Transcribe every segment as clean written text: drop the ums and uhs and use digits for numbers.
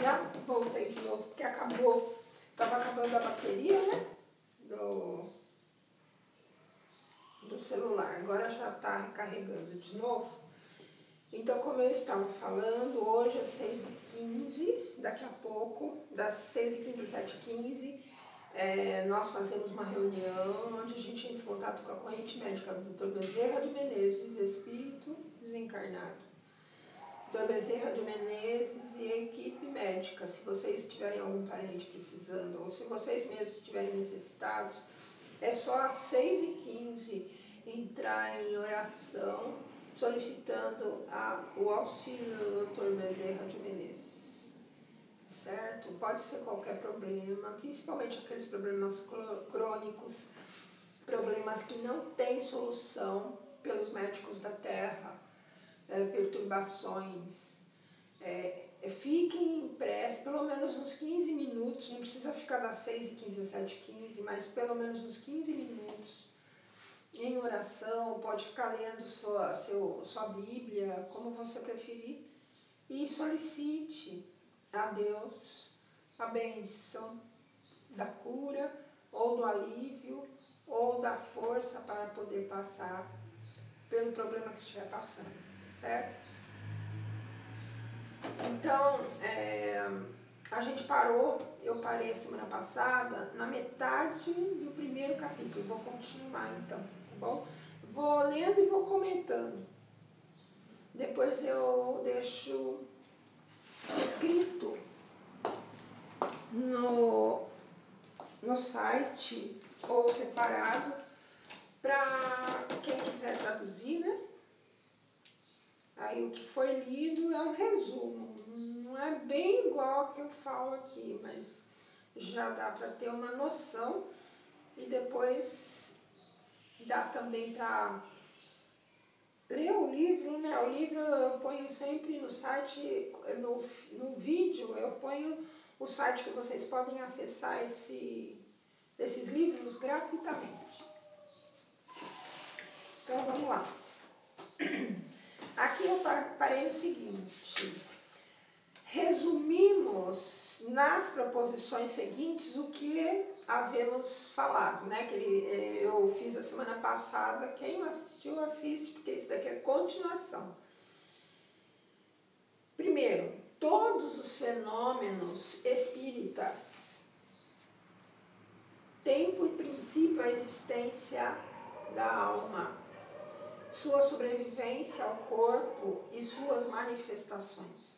Já voltei de novo, porque estava acabando a bateria, né? Do celular. Agora já está recarregando de novo. Então, como eu estava falando, hoje é 6h15, daqui a pouco, das 6h15 às 7h15, nós fazemos uma reunião onde a gente entra em contato com a corrente médica do Dr. Bezerra de Menezes, espírito desencarnado. Dr. Bezerra de Menezes e a equipe médica, se vocês tiverem algum parente precisando, ou se vocês mesmos estiverem necessitados, é só às 6h15 entrar em oração, solicitando o auxílio do Dr. Bezerra de Menezes, certo? Pode ser qualquer problema, principalmente aqueles problemas crônicos, problemas que não têm solução pelos médicos da Terra, perturbações. Fiquem em prece, pelo menos uns 15 minutos, não precisa ficar das 6h15 às 7h15, mas pelo menos uns 15 minutos em oração, pode ficar lendo sua Bíblia, como você preferir, e solicite a Deus a bênção da cura, ou do alívio, ou da força para poder passar pelo problema que estiver passando, certo? Então, a gente eu parei a semana passada na metade do primeiro capítulo, vou continuar então, tá bom? Vou lendo e vou comentando. Depois eu deixo escrito no site ou separado para quem quiser traduzir, né? Aí o que foi lido é um resumo, não é bem igual ao que eu falo aqui, mas já dá para ter uma noção e depois dá também para ler o livro, né? O livro eu ponho sempre no site, no vídeo eu ponho o site que vocês podem acessar esses livros gratuitamente. Então vamos lá. Aqui eu parei no seguinte, resumimos nas proposições seguintes o que havemos falado, né? Que eu fiz a semana passada, quem não assistiu, assiste, porque isso daqui é continuação. Primeiro, todos os fenômenos espíritas têm por princípio a existência da alma, sua sobrevivência ao corpo e suas manifestações.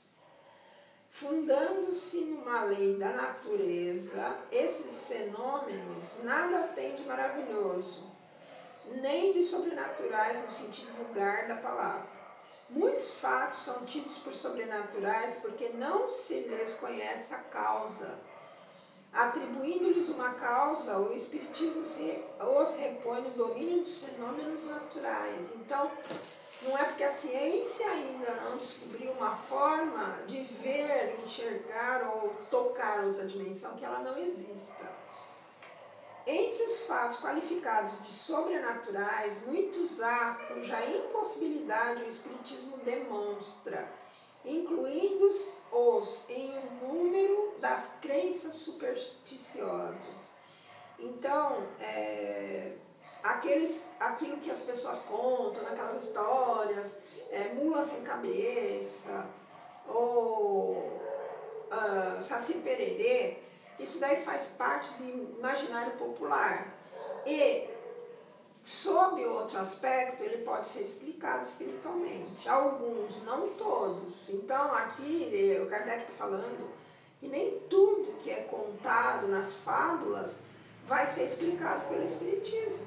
Fundando-se numa lei da natureza, esses fenômenos nada têm de maravilhoso, nem de sobrenaturais no sentido vulgar da palavra. Muitos fatos são tidos por sobrenaturais porque não se lhes conhece a causa. Atribuindo-lhes uma causa, o Espiritismo os repõe no domínio dos fenômenos naturais. Então, não é porque a ciência ainda não descobriu uma forma de ver, enxergar ou tocar outra dimensão que ela não exista. Entre os fatos qualificados de sobrenaturais, muitos há cuja impossibilidade o Espiritismo demonstra, incluindo-os em um número das crenças supersticiosas. Então, aquilo que as pessoas contam, naquelas histórias, mula sem cabeça, ou Saci Pererê, isso daí faz parte do imaginário popular. E, sob outro aspecto, ele pode ser explicado espiritualmente. Alguns, não todos. Então, aqui, o Kardec está falando que nem tudo que é contado nas fábulas vai ser explicado pelo Espiritismo,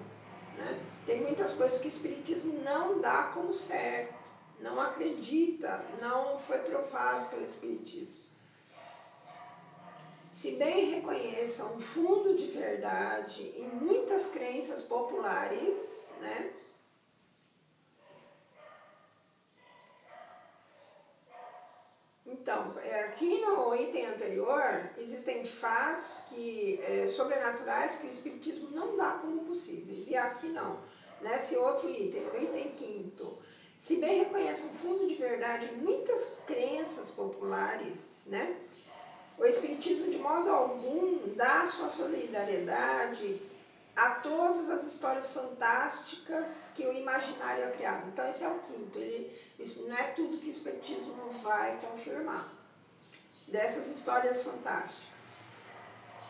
né? Tem muitas coisas que o Espiritismo não dá como certo, não acredita, não foi provado pelo Espiritismo. Se bem reconheça um fundo de verdade em muitas crenças populares, né? Então, aqui no item anterior, existem fatos sobrenaturais que o Espiritismo não dá como possíveis, e aqui não. Nesse outro item, o item 5º, Se bem reconhece um fundo de verdade em muitas crenças populares, né? O Espiritismo, de modo algum, dá sua solidariedade a todas as histórias fantásticas que o imaginário é criado. Então, esse é o quinto. Isso não é tudo que o Espiritismo vai confirmar, dessas histórias fantásticas.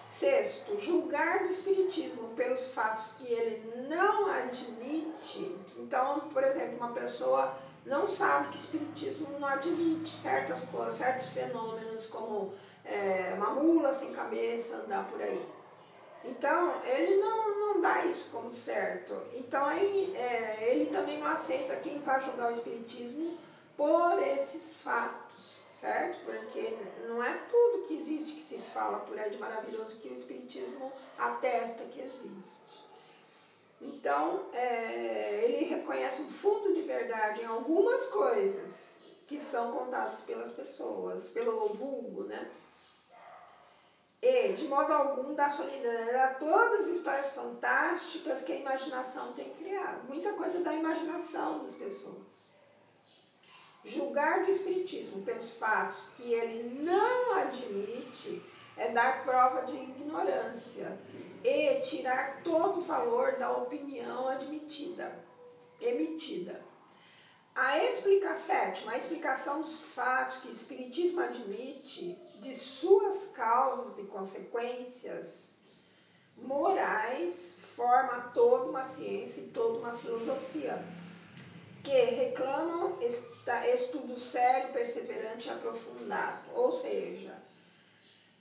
Sexto, julgar do Espiritismo pelos fatos que ele não admite. Então, por exemplo, uma pessoa não sabe que o Espiritismo não admite certas coisas, certos fenômenos, como uma mula sem cabeça andar por aí. Então, ele não dá isso como certo. Então, ele também não aceita quem vai julgar o Espiritismo por esses fatos, certo? Porque não é tudo que existe que se fala por aí de maravilhoso que o Espiritismo atesta que existe. Então, ele reconhece um fundo de verdade em algumas coisas que são contadas pelas pessoas, pelo vulgo, né? E, de modo algum, dá solidariedade a todas as histórias fantásticas que a imaginação tem criado. Muita coisa da imaginação das pessoas. Julgar do Espiritismo pelos fatos que ele não admite é dar prova de ignorância e tirar todo o valor da opinião emitida. Sétima, a explicação dos fatos que o Espiritismo admite de suas causas e consequências morais forma toda uma ciência e toda uma filosofia que reclamam estudo sério, perseverante e aprofundado. Ou seja,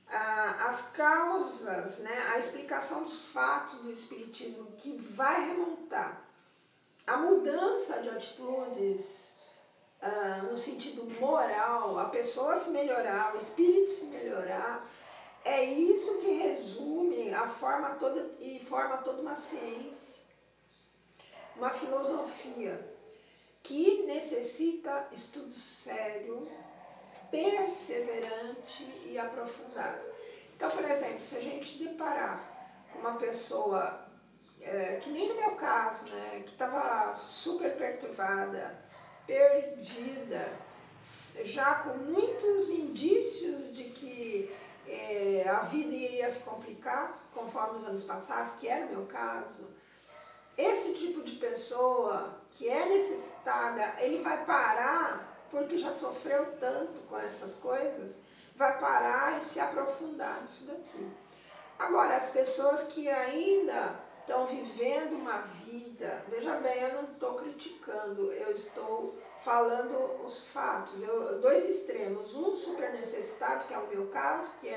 as causas, né, a explicação dos fatos do Espiritismo que vai remontar a mudança de atitudes no sentido moral, a pessoa se melhorar, o espírito se melhorar, é isso que resume a forma toda e forma toda uma ciência, uma filosofia que necessita estudo sério, perseverante e aprofundado. Então, por exemplo, se a gente deparar com uma pessoa que nem no meu caso, né, que estava super perturbada, perdida, já com muitos indícios de que a vida iria se complicar conforme os anos passassem, que era o meu caso, esse tipo de pessoa que é necessitada, ele vai parar, porque já sofreu tanto com essas coisas, vai parar e se aprofundar nisso daqui. Agora, as pessoas que ainda estão vivendo uma vida, veja bem, eu não estou criticando, eu estou falando os fatos, dois extremos, um super necessitado, que é o meu caso, que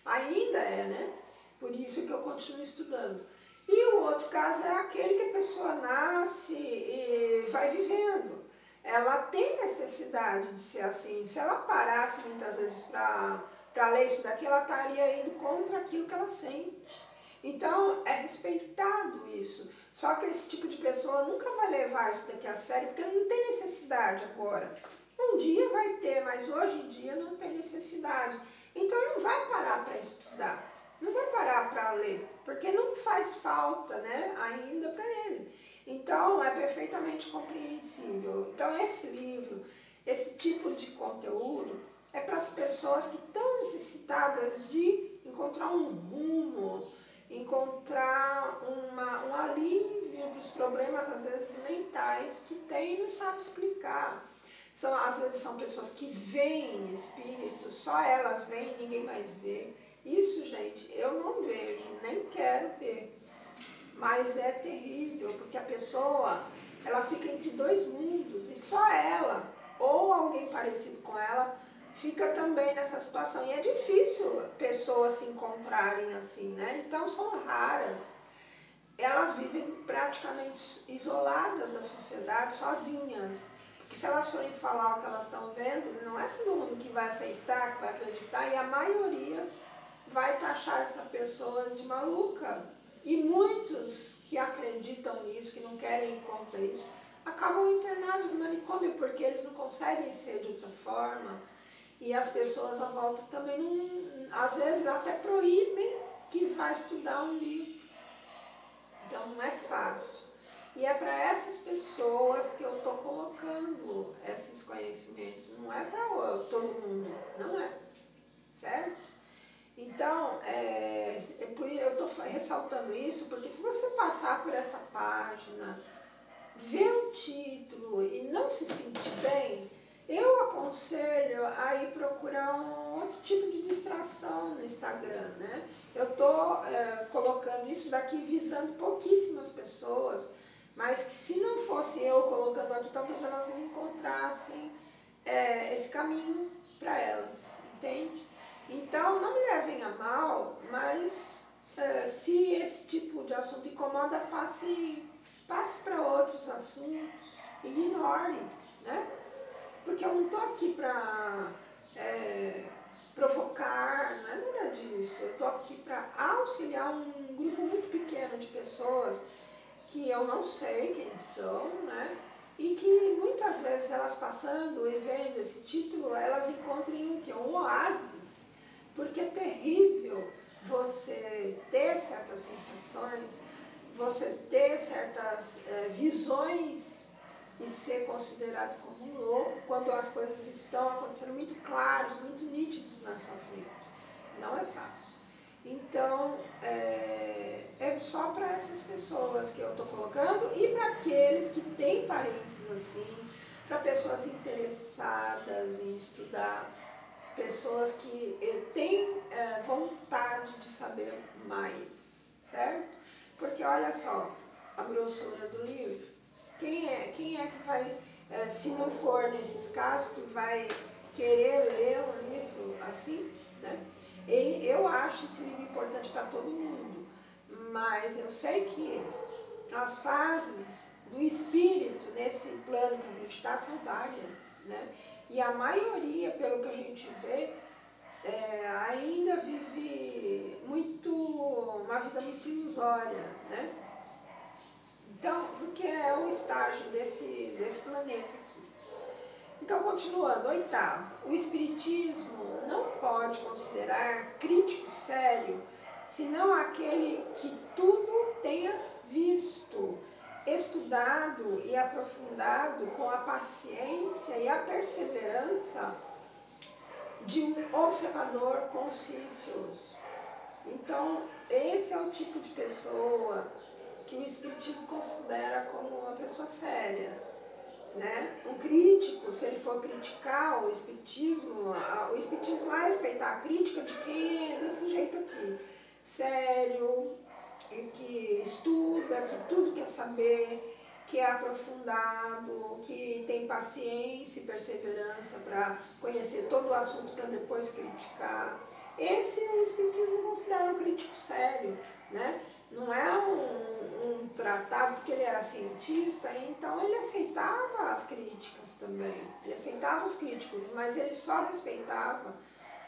ainda é, né? Por isso que eu continuo estudando. E o outro caso é aquele que a pessoa nasce e vai vivendo. Ela tem necessidade de ser assim. Se ela parasse muitas vezes para ler isso daqui, ela estaria indo contra aquilo que ela sente. Então, é respeitado isso. Só que esse tipo de pessoa nunca vai levar isso daqui a sério, porque não tem necessidade agora. Um dia vai ter, mas hoje em dia não tem necessidade. Então, ele não vai parar para estudar. Não vai parar para ler, porque não faz falta, né, ainda para ele. Então, é perfeitamente compreensível. Então, esse livro, esse tipo de conteúdo, é para as pessoas que estão necessitadas de encontrar um rumo, encontrar um alívio para os problemas, às vezes, mentais que tem e não sabe explicar. Às vezes são pessoas que veem espíritos, só elas veem, ninguém mais vê. Isso, gente, eu não vejo, nem quero ver. Mas é terrível, porque a pessoa, ela fica entre dois mundos, e só ela, ou alguém parecido com ela, fica também nessa situação. E é difícil pessoas se encontrarem assim, né? Então são raras. Elas vivem praticamente isoladas da sociedade, sozinhas. Porque se elas forem falar o que elas estão vendo, não é todo mundo que vai aceitar, que vai acreditar, e a maioria vai taxar essa pessoa de maluca. E muitos que acreditam nisso, que não querem ir contra isso, acabam internados no manicômio, porque eles não conseguem ser de outra forma. E as pessoas à volta também, às vezes, até proíbem que vá estudar um livro. Então, não é fácil. E é para essas pessoas que eu estou colocando esses conhecimentos. Não é para todo mundo, não é. Certo? ressaltando isso porque se você passar por essa página, ver o título e não se sentir bem, eu aconselho a ir procurar um outro tipo de distração no Instagram, né? Eu estou colocando isso daqui visando pouquíssimas pessoas, mas que se não fosse eu colocando aqui, talvez elas não encontrassem esse caminho para elas, entende? Então, não me levem a mal, mas se esse tipo de assunto incomoda, passe para outros assuntos, ignore, né? Porque eu não estou aqui para provocar, não é nada disso. Eu estou aqui para auxiliar um grupo muito pequeno de pessoas que eu não sei quem são, né? E que muitas vezes elas passando e vendo esse título, elas encontrem o quê? Um oásis. Porque é terrível você ter certas sensações, você ter certas visões e ser considerado como um louco quando as coisas estão acontecendo muito claras, muito nítidas na sua frente. Não é fácil. Então, é só para essas pessoas que eu estou colocando e para aqueles que têm parentes assim, para pessoas interessadas em estudar, pessoas que têm vontade de saber mais, certo? Porque olha só, a grossura do livro. Quem é que vai, se não for nesses casos, que vai querer ler um livro assim, né? Eu acho esse livro importante para todo mundo, mas eu sei que as fases do espírito nesse plano que a gente está são várias, né? E a maioria, pelo que a gente vê, ainda vive uma vida muito ilusória, né? Então, porque é o estágio desse planeta aqui. Então, continuando, oitavo, o Espiritismo não pode considerar crítico sério, senão aquele que tudo tenha visto, estudado e aprofundado com a paciência e a perseverança de um observador consciencioso. Então, esse é o tipo de pessoa que o Espiritismo considera como uma pessoa séria, né? Um crítico, se ele for criticar o Espiritismo vai respeitar a crítica de quem é desse jeito aqui, sério, que estuda, que tudo quer saber, que é aprofundado, que tem paciência e perseverança para conhecer todo o assunto para depois criticar. Esse o Espiritismo considera um crítico sério, né? Não é um tratado, porque ele era cientista, então ele aceitava as críticas também, ele aceitava os críticos, mas ele só respeitava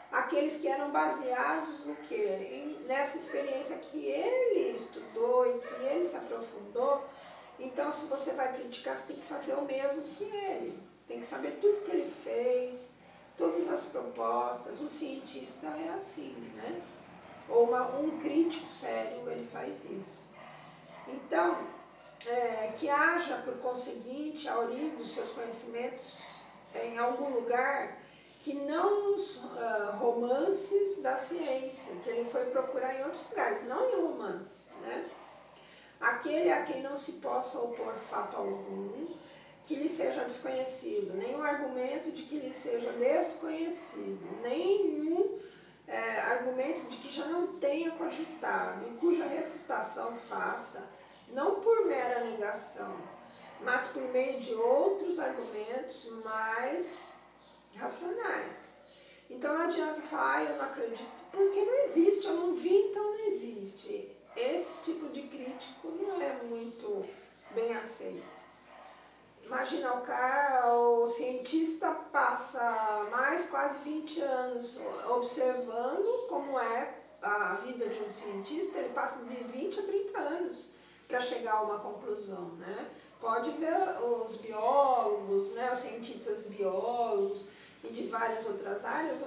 aqueles que eram baseados no quê? Nessa experiência que ele estudou e que ele se aprofundou. Então, se você vai criticar, você tem que fazer o mesmo que ele, tem que saber tudo que ele fez, todas as propostas. Um cientista é assim, né? Ou um crítico sério, ele faz isso. Então, que haja, por conseguinte, a origem dos seus conhecimentos em algum lugar que não nos romances da ciência, que ele foi procurar em outros lugares, não em romance, né? Aquele a quem não se possa opor fato algum, que lhe seja desconhecido, nenhum argumento de que lhe seja desconhecido, nenhum argumento de que já não tenha cogitado, e cuja refutação faça, não por mera negação, mas por meio de outros argumentos mais racionais. Então não adianta falar, eu não acredito, porque não existe, eu não vi, então não existe. Esse tipo de crítico não é muito bem aceito. Imagina o cientista passa mais quase 20 anos observando como é a vida de um cientista, ele passa de 20 a 30 anos para chegar a uma conclusão, né? Pode ver os biólogos, né, os cientistas biólogos e de várias outras áreas,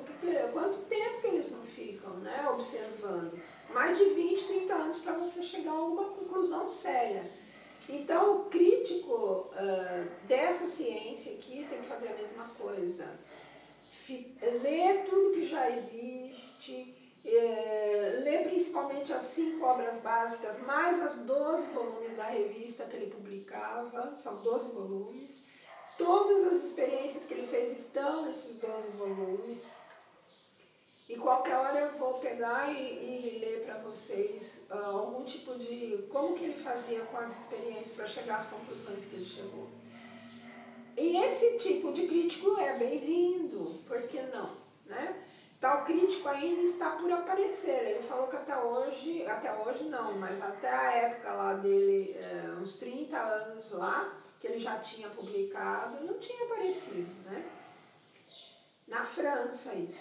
quanto tempo que eles não ficam, né, observando. Mais de 20, 30 anos para você chegar a uma conclusão séria. Então, o crítico dessa ciência aqui tem que fazer a mesma coisa. Ler tudo que já existe, ler principalmente as 5 obras básicas, mais as 12 volumes da revista que ele publicava, são 12 volumes. Todas as experiências que ele fez estão nesses 12 volumes. E qualquer hora eu vou pegar e ler para vocês algum tipo de... como que ele fazia com as experiências para chegar às conclusões que ele chegou. E esse tipo de crítico é bem-vindo, por que não, né? Tal crítico ainda está por aparecer. Ele falou que até hoje não, mas até a época lá dele, uns 30 anos lá, que ele já tinha publicado, não tinha aparecido, né? Na França isso,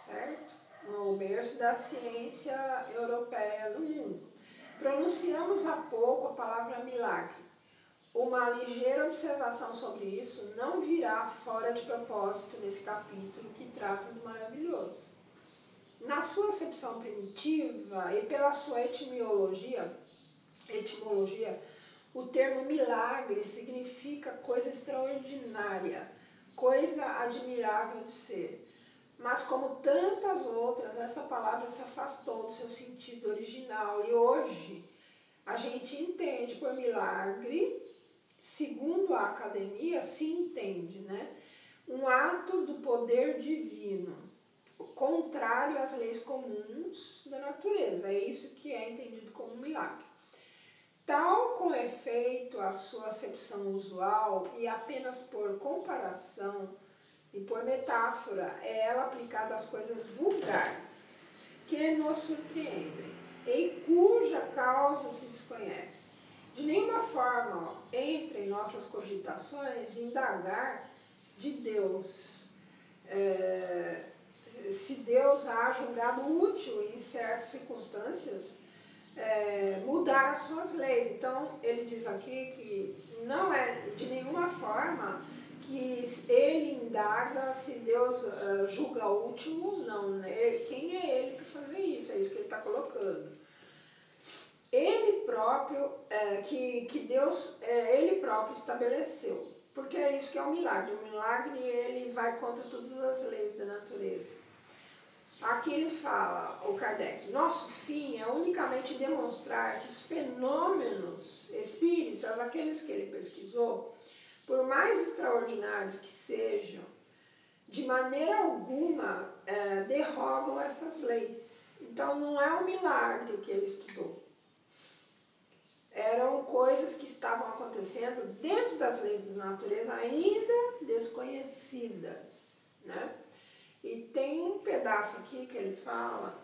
certo? No berço da ciência europeia no mundo. Pronunciamos há pouco a palavra milagre. Uma ligeira observação sobre isso não virá fora de propósito nesse capítulo que trata do maravilhoso. Na sua acepção primitiva e pela sua etimologia, o termo milagre significa coisa extraordinária, coisa admirável de ser. Mas como tantas outras, essa palavra se afastou do seu sentido original e hoje a gente entende por milagre, segundo a academia, se entende, né? Um ato do poder divino, contrário às leis comuns da natureza. É isso que é entendido como milagre. Tal com efeito a sua acepção usual e apenas por comparação e por metáfora é ela aplicada às coisas vulgares que nos surpreendem e cuja causa se desconhece. De nenhuma forma entra em nossas cogitações indagar de Deus, se Deus há julgado útil em certas circunstâncias mudar as suas leis. Então ele diz aqui que não é de nenhuma forma que ele indaga se Deus julga útil ou não, né? Quem é ele para fazer isso? É isso que ele está colocando. Ele próprio, que Deus, ele próprio estabeleceu. Porque é isso que é o milagre. O milagre, ele vai contra todas as leis da natureza. Aqui ele fala, o Kardec, nosso fim é unicamente demonstrar que os fenômenos espíritas, aqueles que ele pesquisou, por mais extraordinários que sejam, de maneira alguma derrogam essas leis. Então não é um milagre o que ele estudou. Eram coisas que estavam acontecendo dentro das leis da natureza ainda desconhecidas, né? E tem um pedaço aqui que ele fala,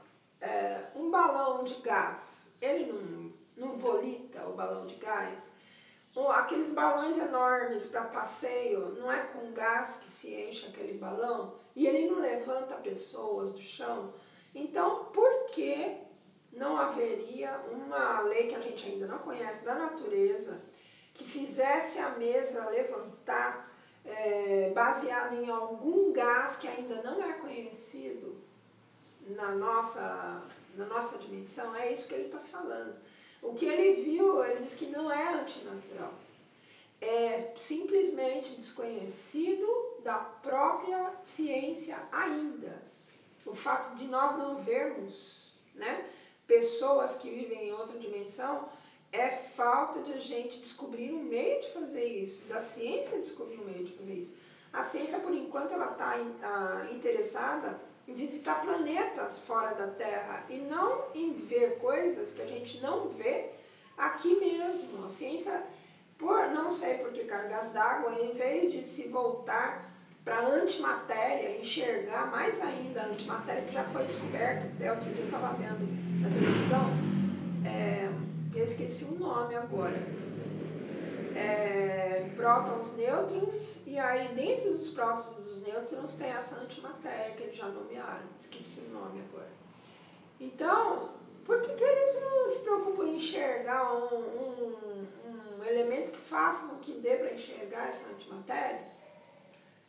um balão de gás, ele não volita o balão de gás? Aqueles balões enormes para passeio, não é com gás que se enche aquele balão? E ele não levanta pessoas do chão? Então, por que não haveria uma lei que a gente ainda não conhece da natureza que fizesse a mesa levantar baseado em algum gás que ainda não é conhecido na nossa dimensão? É isso que ele está falando. O que ele viu, ele diz que não é antinatural. É simplesmente desconhecido da própria ciência ainda. O fato de nós não vermos, né, pessoas que vivem em outra dimensão é falta de a gente descobrir um meio de fazer isso, da ciência descobrir um meio de fazer isso. A ciência, por enquanto, ela está interessada em visitar planetas fora da Terra e não em ver coisas que a gente não vê aqui mesmo. A ciência, não sei por que cargas d'água, em vez de se voltar para a antimatéria, enxergar mais ainda a antimatéria que já foi descoberta, até outro dia eu estava vendo na televisão, eu esqueci o nome agora, prótons, nêutrons, e aí dentro dos prótons e dos nêutrons tem essa antimatéria que eles já nomearam, esqueci o nome agora. Então, por que eles não se preocupam em enxergar um elemento que faça com que dê para enxergar essa antimatéria?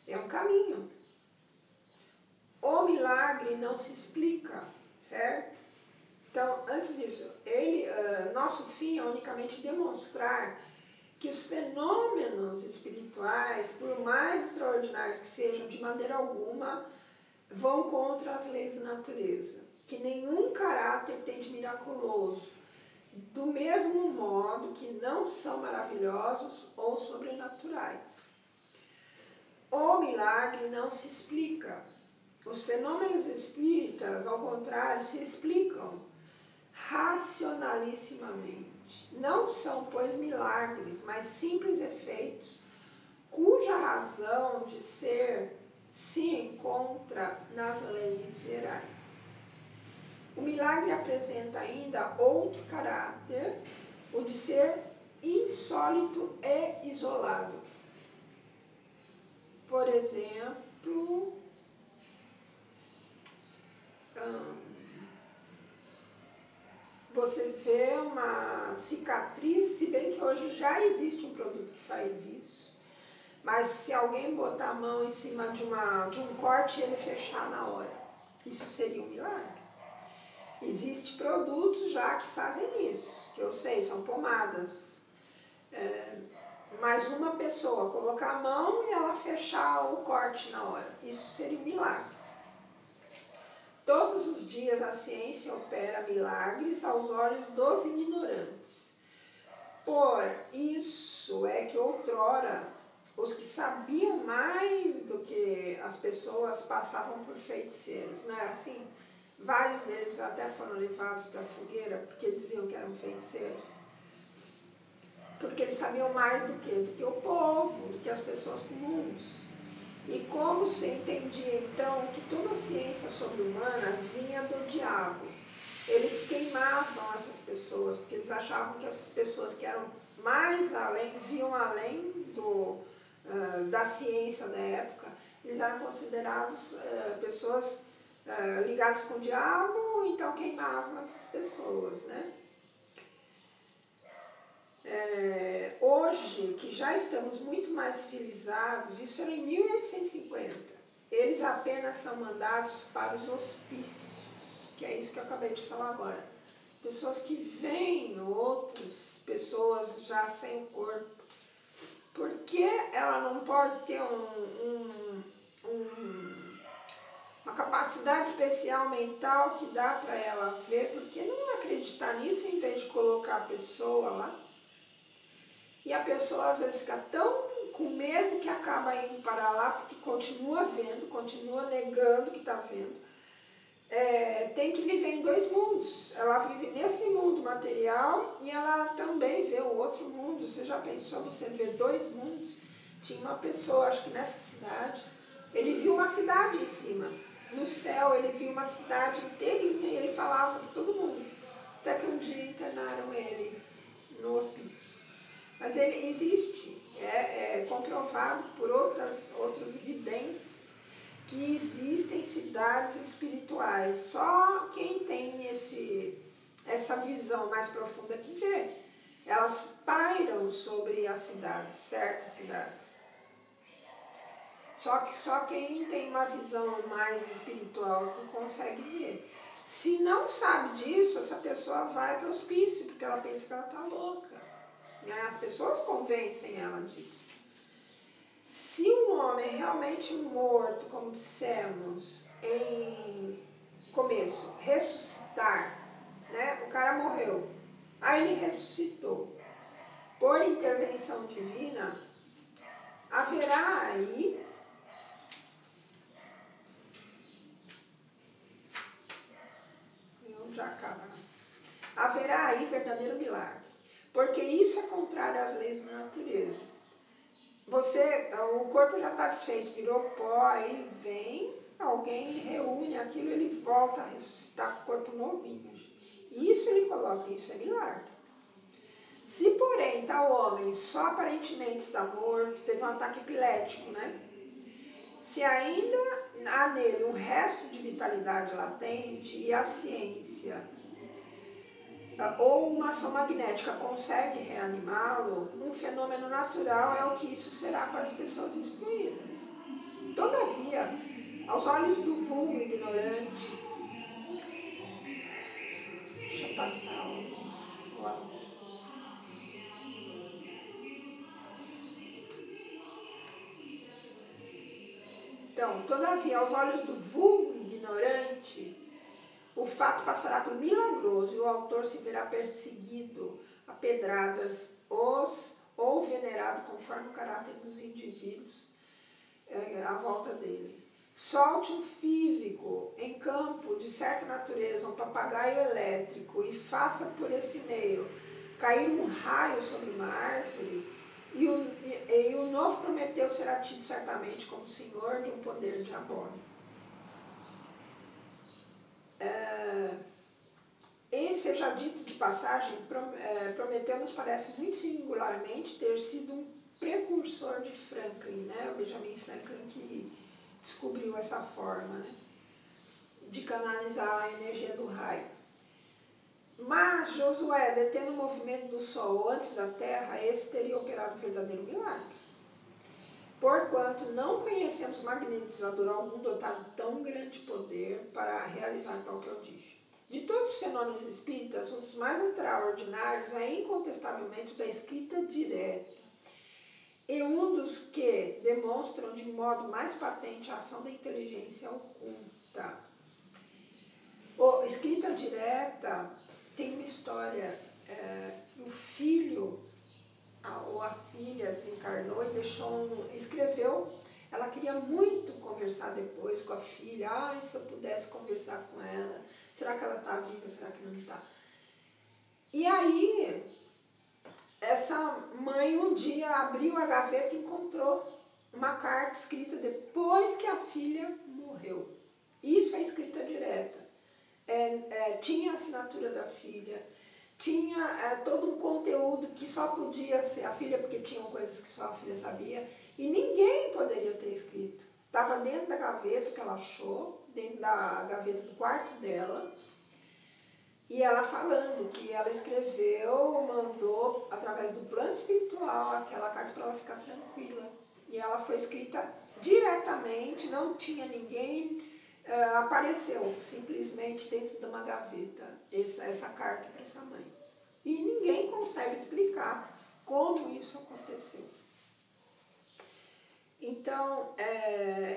É um caminho. O milagre não se explica, certo? Então, antes disso, nosso fim é unicamente demonstrar que os fenômenos espirituais, por mais extraordinários que sejam, de maneira alguma, vão contra as leis da natureza. que nenhum caráter tem de miraculoso, do mesmo modo que não são maravilhosos ou sobrenaturais. O milagre não se explica. Os fenômenos espíritas, ao contrário, se explicam racionalissimamente. Não são, pois, milagres, mas simples efeitos cuja razão de ser se encontra nas leis gerais. O milagre apresenta ainda outro caráter, o de ser insólito e isolado. Por exemplo, você vê uma cicatriz, se bem que hoje já existe um produto que faz isso, mas se alguém botar a mão em cima de um corte e ele fechar na hora, isso seria um milagre. Existem produtos já que fazem isso, que eu sei, são pomadas. Mas uma pessoa colocar a mão e ela fechar o corte na hora, isso seria um milagre. Todos os dias a ciência opera milagres aos olhos dos ignorantes. Por isso é que outrora os que sabiam mais do que as pessoas passavam por feiticeiros, não é assim? Vários deles até foram levados para a fogueira porque diziam que eram feiticeiros. Porque eles sabiam mais do que o povo, do que as pessoas comuns. E como se entendia então que toda a ciência sobre-humana vinha do diabo, eles queimavam essas pessoas, porque eles achavam que essas pessoas que eram mais além, viam além da ciência da época, eles eram considerados pessoas ligadas com o diabo, então queimavam essas pessoas, né? Hoje, que já estamos muito mais civilizados, isso era em 1850, eles apenas são mandados para os hospícios, que é isso que eu acabei de falar agora. Pessoas que veem outras pessoas já sem corpo. Por que ela não pode ter uma capacidade especial mental que dá para ela ver? Por que não acreditar nisso em vez de colocar a pessoa lá? E a pessoa às vezes fica tão com medo que acaba indo para lá porque continua vendo, continua negando que está vendo. Tem que viver em dois mundos. Ela vive nesse mundo material e ela também vê o outro mundo. Você já pensou você ver dois mundos? Tinha uma pessoa, acho que nessa cidade, ele viu uma cidade em cima. No céu ele viu uma cidade inteirinha e ele falava para todo mundo. Até que um dia internaram ele no hospício. Mas ele existe, é comprovado por outros videntes que existem cidades espirituais. Só quem tem essa visão mais profunda que vê. Elas pairam sobre as cidades, certas cidades. Só quem tem uma visão mais espiritual que consegue ver. Se não sabe disso, essa pessoa vai para o hospício, porque ela pensa que ela está louca. As pessoas convencem ela disso. Se um homem realmente morto, como dissemos em começo, ressuscitar, né? O cara morreu, aí ele ressuscitou. Por intervenção divina, haverá aí verdadeiro milagre. Porque isso é contrário às leis da natureza. O corpo já está desfeito, virou pó, aí vem alguém reúne aquilo, ele volta a ressuscitar com o corpo novinho. Isso ele coloca, isso é milagre. Se, porém, tal homem só aparentemente está morto, teve um ataque epilético, né? Se ainda há nele um resto de vitalidade latente e a ciência ou uma ação magnética consegue reanimá-lo, um fenômeno natural é o que isso será para as pessoas instruídas. Todavia, aos olhos do vulgo ignorante, deixa eu passar o áudio. Então, todavia, aos olhos do vulgo ignorante, o fato passará por milagroso e o autor se verá perseguido a pedradas ou venerado conforme o caráter dos indivíduos à volta dele. Solte um físico em campo de certa natureza, um papagaio elétrico, e faça por esse meio cair um raio sobre uma árvore, e o novo Prometeu será tido certamente como senhor de um poder diabólico. Esse, seja dito de passagem, Prometeu nos parece muito singularmente ter sido um precursor de Franklin, né? O Benjamin Franklin que descobriu essa forma, né, de canalizar a energia do raio. Mas Josué, detendo o movimento do Sol antes da Terra, esse teria operado um verdadeiro milagre. Porquanto não conhecemos magnetizador algum dotado de tão grande poder para realizar tal prodígio. De todos os fenômenos espíritas, um dos mais extraordinários é incontestavelmente o da escrita direta, e um dos que demonstram de modo mais patente a ação da inteligência oculta. A escrita direta tem uma história, o filho ou a filha desencarnou e escreveu, ela queria muito conversar depois com a filha, se eu pudesse conversar com ela, será que ela está viva, será que não está? E aí, essa mãe um dia abriu a gaveta e encontrou uma carta escrita depois que a filha morreu. Isso é escrita direta. Tinha a assinatura da filha, tinha todo um conteúdo que só podia ser a filha, porque tinham coisas que só a filha sabia, e ninguém poderia ter escrito. Estava dentro da gaveta que ela achou, dentro da gaveta do quarto dela, e ela falando que ela escreveu, mandou através do plano espiritual aquela carta para ela ficar tranquila. E ela foi escrita diretamente, não tinha ninguém, apareceu simplesmente dentro de uma gaveta essa carta para essa mãe. E ninguém consegue explicar como isso aconteceu. Então,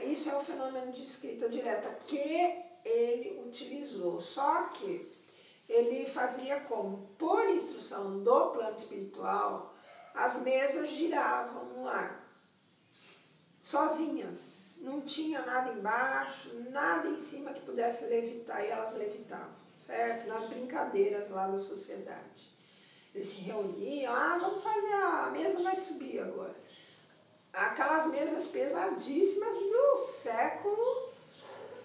isso é o fenômeno de escrita direta que ele utilizou. Só que ele fazia como? Por instrução do plano espiritual, as mesas giravam no ar, sozinhas. Não tinha nada embaixo, nada em cima que pudesse levitar, e elas levitavam, certo? Nas brincadeiras lá da sociedade. Eles se reuniam, vamos fazer a mesa vai subir agora. Aquelas mesas pesadíssimas do século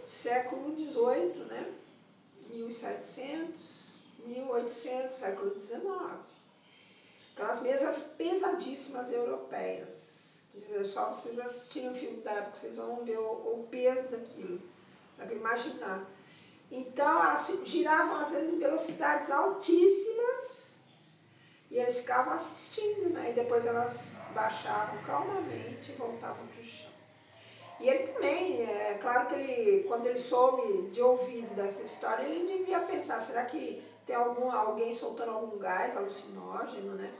XVIII, né? 1700, 1800, século XIX. Aquelas mesas pesadíssimas europeias. Só vocês assistirem o filme da época, vocês vão ver o peso daquilo. Dá para imaginar. Então, elas giravam às vezes em velocidades altíssimas e eles ficavam assistindo, né? E depois elas baixavam calmamente e voltavam para o chão. E ele também, claro que ele, quando ele soube de ouvido dessa história, ele devia pensar, será que tem alguém soltando algum gás alucinógeno, né?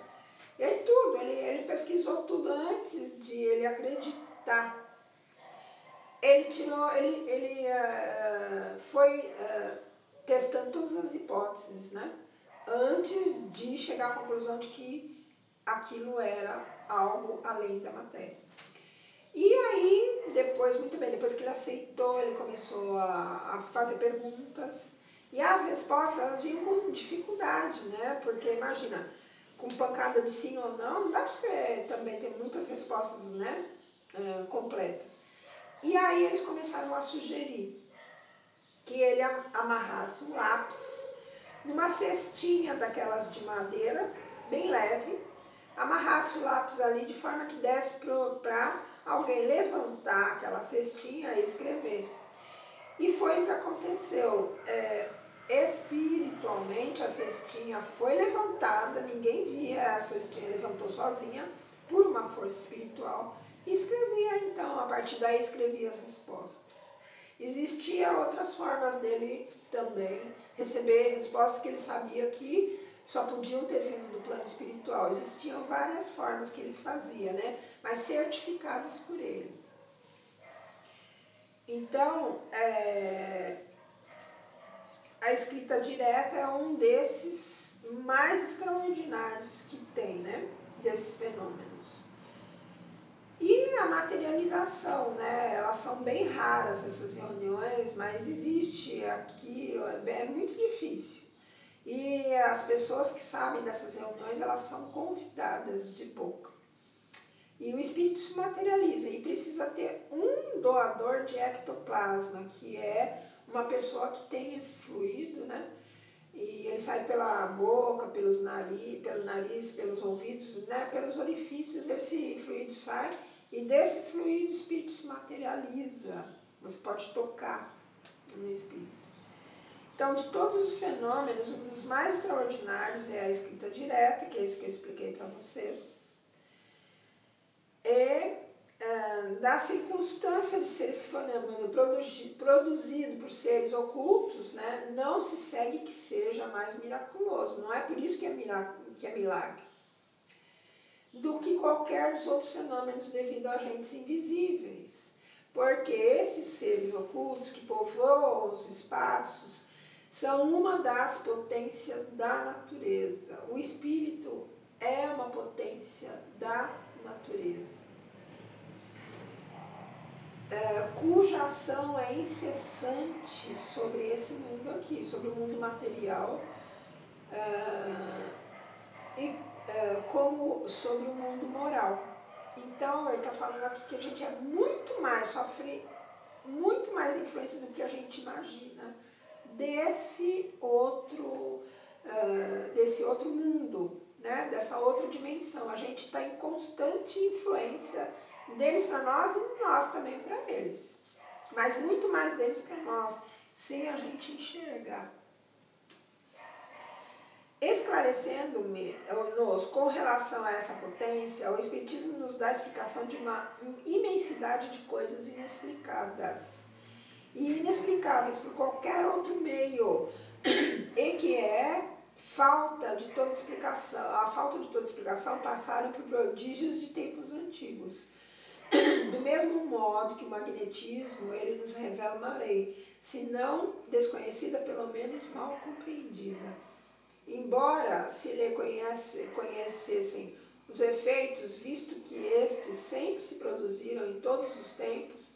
Ele pesquisou tudo antes de ele acreditar. Ele foi testando todas as hipóteses, né? Antes de chegar à conclusão de que aquilo era algo além da matéria. E aí, depois que ele aceitou, ele começou a fazer perguntas. E as respostas, elas vinham com dificuldade, né? Porque, imagina, com pancada de sim ou não, não dá para você também ter muitas respostas, né? Completas. E aí eles começaram a sugerir que ele amarrasse um lápis numa cestinha daquelas de madeira, bem leve, amarrasse o lápis ali de forma que desse para alguém levantar aquela cestinha e escrever. E foi o que aconteceu. Espiritualmente a cestinha foi levantada, ninguém via, a cestinha levantou sozinha por uma força espiritual e escrevia então, a partir daí escrevia as respostas. Existiam outras formas dele também receber respostas que ele sabia que só podiam ter vindo do plano espiritual. Existiam várias formas que ele fazia, né? Mas certificadas por ele. Então, a escrita direta é um desses mais extraordinários que tem, né? Desses fenômenos. E a materialização, né? Elas são bem raras essas reuniões, mas existe aqui, é muito difícil. E as pessoas que sabem dessas reuniões, elas são convidadas de boca. E o espírito se materializa e precisa ter um doador de ectoplasma, que é uma pessoa que tem esse fluido, né? E ele sai pela boca, pelo nariz, pelos ouvidos, né? Pelos orifícios, esse fluido sai e desse fluido o espírito se materializa. Você pode tocar no espírito. Então, de todos os fenômenos, um dos mais extraordinários é a escrita direta, que é esse que eu expliquei para vocês. Da circunstância de ser esse fenômeno produzido por seres ocultos, né, não se segue que seja mais miraculoso. Não é por isso que é milagre. Do que qualquer dos outros fenômenos devido a agentes invisíveis. Porque esses seres ocultos que povoam os espaços são uma das potências da natureza. O espírito é uma potência da natureza, cuja ação é incessante sobre esse mundo aqui, sobre o mundo material, como sobre o mundo moral. Então, ele está falando aqui que a gente é muito mais, sofre muito mais influência do que a gente imagina desse outro mundo, né? Dessa outra dimensão. A gente está em constante influência deles para nós e nós também para eles. Mas muito mais deles para nós, sem a gente enxergar. Esclarecendo-nos com relação a essa potência, o Espiritismo nos dá a explicação de uma imensidade de coisas inexplicadas. E inexplicáveis por qualquer outro meio, e que a falta de toda explicação passaram por prodígios de tempos antigos. Do mesmo modo que o magnetismo, ele nos revela uma lei, se não desconhecida, pelo menos mal compreendida. Embora se lhe conhecessem os efeitos, visto que estes sempre se produziram em todos os tempos,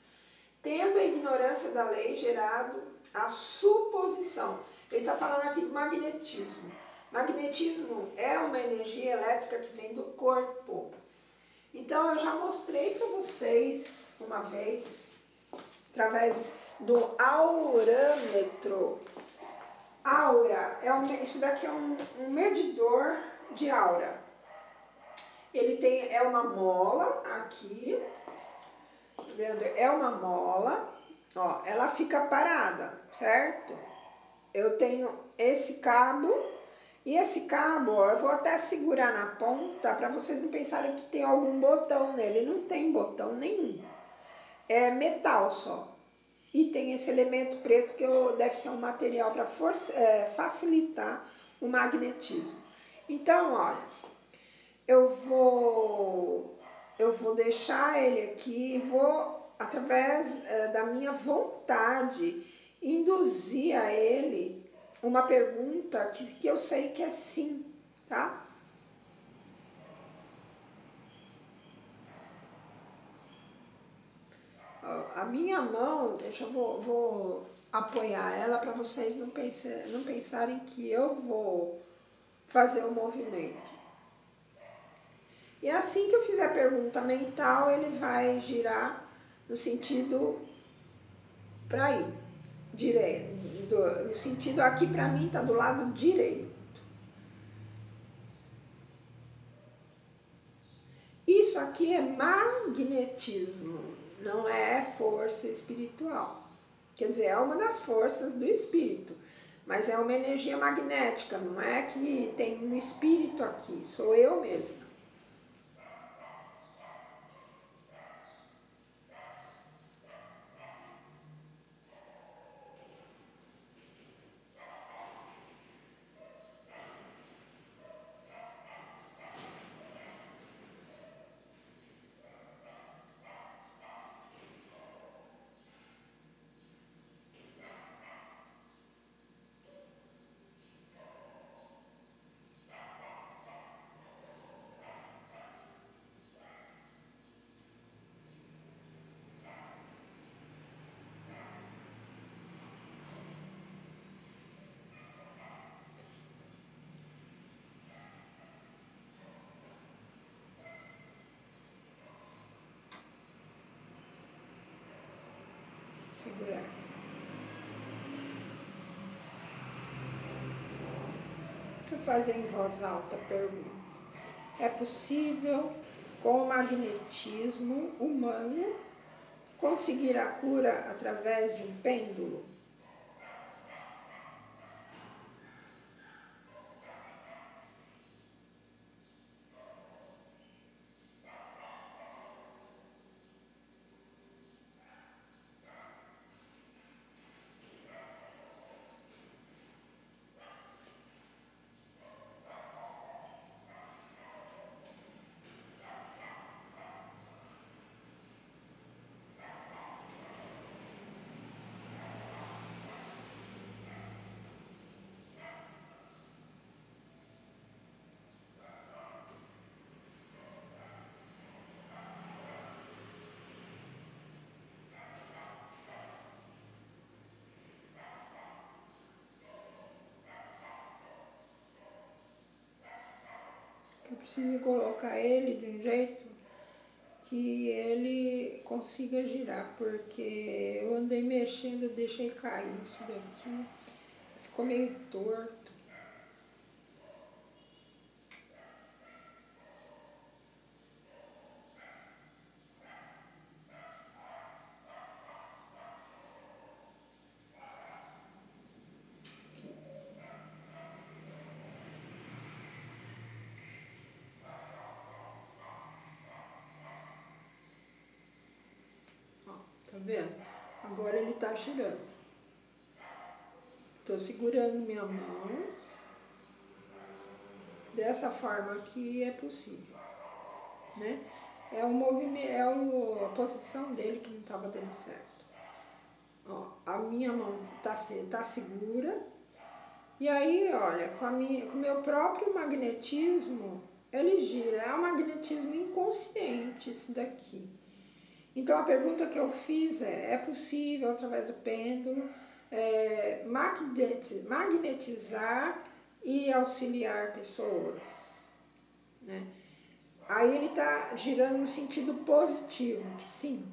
tendo a ignorância da lei gerado a suposição. Ele está falando aqui do magnetismo. Magnetismo é uma energia elétrica que vem do corpo. Então, eu já mostrei para vocês uma vez, através do aurâmetro. Aura, isso daqui é um medidor de aura. Ele é uma mola aqui, tá vendo? É uma mola, ó, ela fica parada, certo? Eu tenho esse cabo, e esse cabo, ó, eu vou até segurar na ponta para vocês não pensarem que tem algum botão nele. Ele não tem botão nenhum, é metal só. E tem esse elemento preto que deve ser um material para facilitar o magnetismo. Então, olha, eu vou deixar ele aqui e vou, através da minha vontade, induzir a ele uma pergunta que eu sei que é sim, tá? A minha mão, vou apoiar ela para vocês não pensarem que eu vou fazer o movimento. E assim que eu fizer a pergunta mental, ele vai girar no sentido para ir direito. No sentido aqui para mim está do lado direito. Isso aqui é magnetismo. Não é força espiritual. Quer dizer, é uma das forças do espírito, mas é uma energia magnética, não é que tem um espírito aqui, sou eu mesma. fazer em voz alta a pergunta. É possível, com o magnetismo humano, conseguir a cura através de um pêndulo? Eu preciso colocar ele de um jeito que ele consiga girar, porque eu andei mexendo, eu deixei cair isso daqui, ficou meio torto. Tá vendo? Agora ele tá girando. Tô segurando minha mão. Dessa forma aqui é possível, né? É o movimento, a posição dele que não tá batendo certo. Ó, a minha mão tá segura. E aí, olha, com o meu próprio magnetismo, ele gira. É um magnetismo inconsciente esse daqui. Então a pergunta que eu fiz é possível, através do pêndulo, magnetizar e auxiliar pessoas, né? Aí ele está girando no sentido positivo, que sim.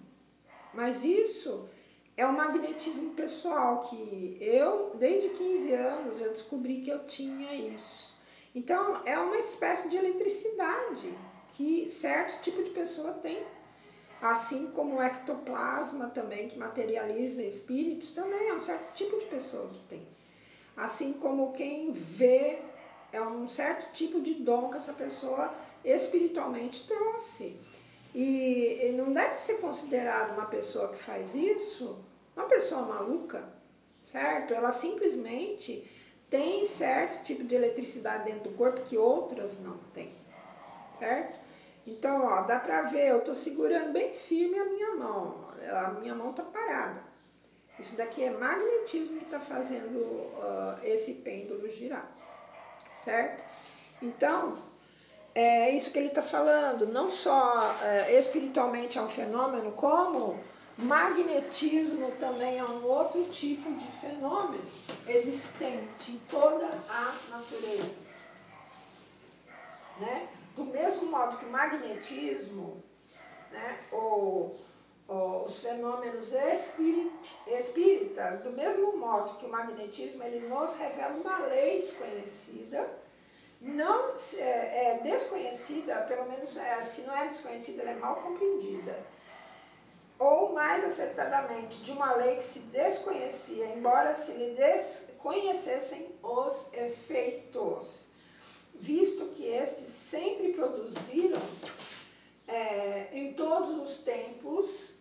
Mas isso é um magnetismo pessoal, que eu, desde 15 anos, eu descobri que eu tinha isso. Então é uma espécie de eletricidade que certo tipo de pessoa tem. Assim como o ectoplasma também, que materializa espíritos, também é um certo tipo de pessoa que tem. Assim como quem vê, é um certo tipo de dom que essa pessoa espiritualmente trouxe. E não deve ser considerado uma pessoa que faz isso uma pessoa maluca, certo? Ela simplesmente tem certo tipo de eletricidade dentro do corpo que outras não têm, certo? Então, ó, dá pra ver, eu tô segurando bem firme a minha mão tá parada. Isso daqui é magnetismo que tá fazendo esse pêndulo girar, certo? Então, é isso que ele tá falando, não só espiritualmente é um fenômeno, como magnetismo também é um outro tipo de fenômeno existente em toda a natureza, né? Do mesmo modo que o magnetismo, né, os fenômenos espíritas, do mesmo modo que o magnetismo, ele nos revela uma lei desconhecida, não é desconhecida, pelo menos se não é desconhecida, ela é mal compreendida. Ou, mais acertadamente, de uma lei que se desconhecia, embora se lhe desconhecessem os efeitos, visto que estes sempre produziram em todos os tempos,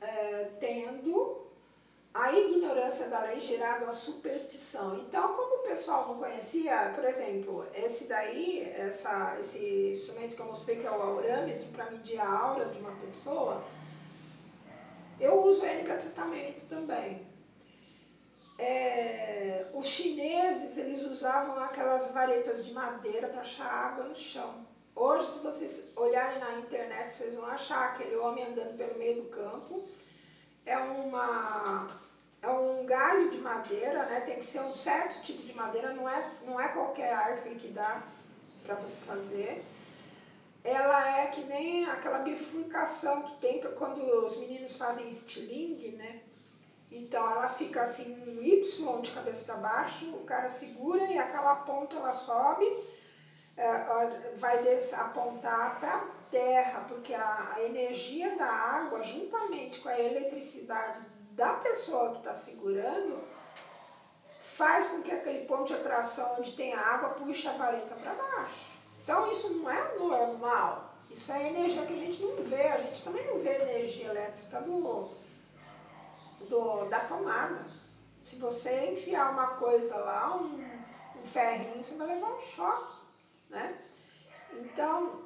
tendo a ignorância da lei gerado a superstição. Então, como o pessoal não conhecia, por exemplo, esse instrumento que eu mostrei, que é o aurâmetro, para medir a aura de uma pessoa, eu uso ele para tratamento também. Os chineses, eles usavam aquelas varetas de madeira para achar água no chão. Hoje, se vocês olharem na internet, vocês vão achar aquele homem andando pelo meio do campo. É um galho de madeira, né? Tem que ser um certo tipo de madeira, não é qualquer árvore que dá para você fazer. Ela é que nem aquela bifurcação que tem quando os meninos fazem estilingue, né? Então ela fica assim, um Y de cabeça para baixo, o cara segura e aquela ponta ela sobe vai apontar para a terra, porque a energia da água, juntamente com a eletricidade da pessoa que está segurando, faz com que aquele ponto de atração onde tem água puxe a vareta para baixo. Então isso não é normal, isso é energia que a gente não vê, a gente também não vê energia elétrica da tomada. Se você enfiar uma coisa lá, um ferrinho, você vai levar um choque, né? Então,